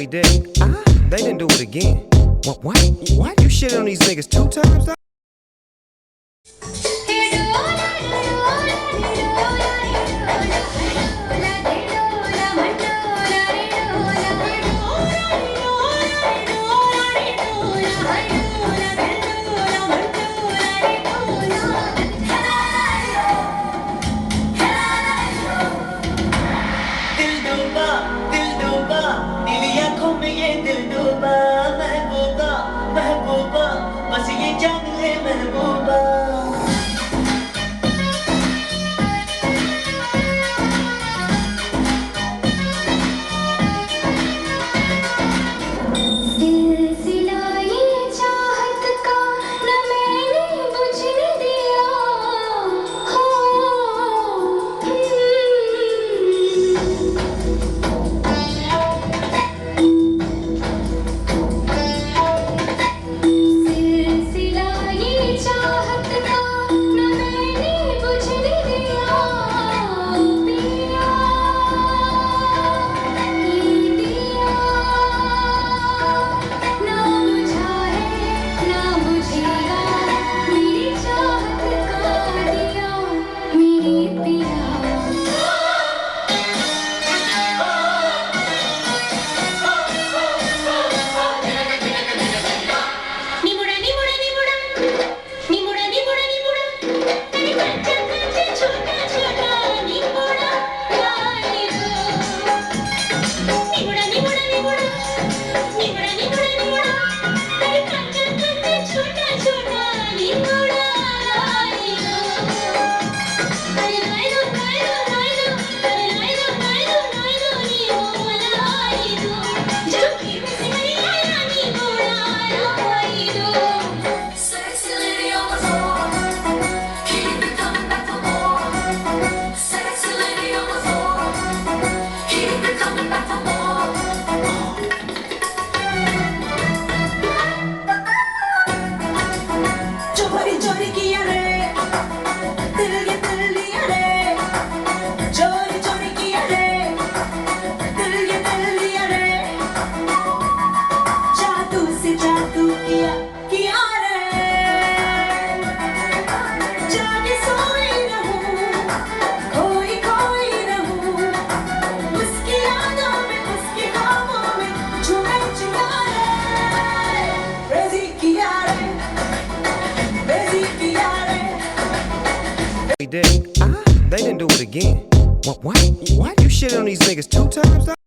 They did. They didn't do it again. What? You shitted on these niggas 2 times, dog? महबूबा बस ये जान ले महबूबा They did. They didn't do it again. What? You shitted on these niggas 2 times, dog?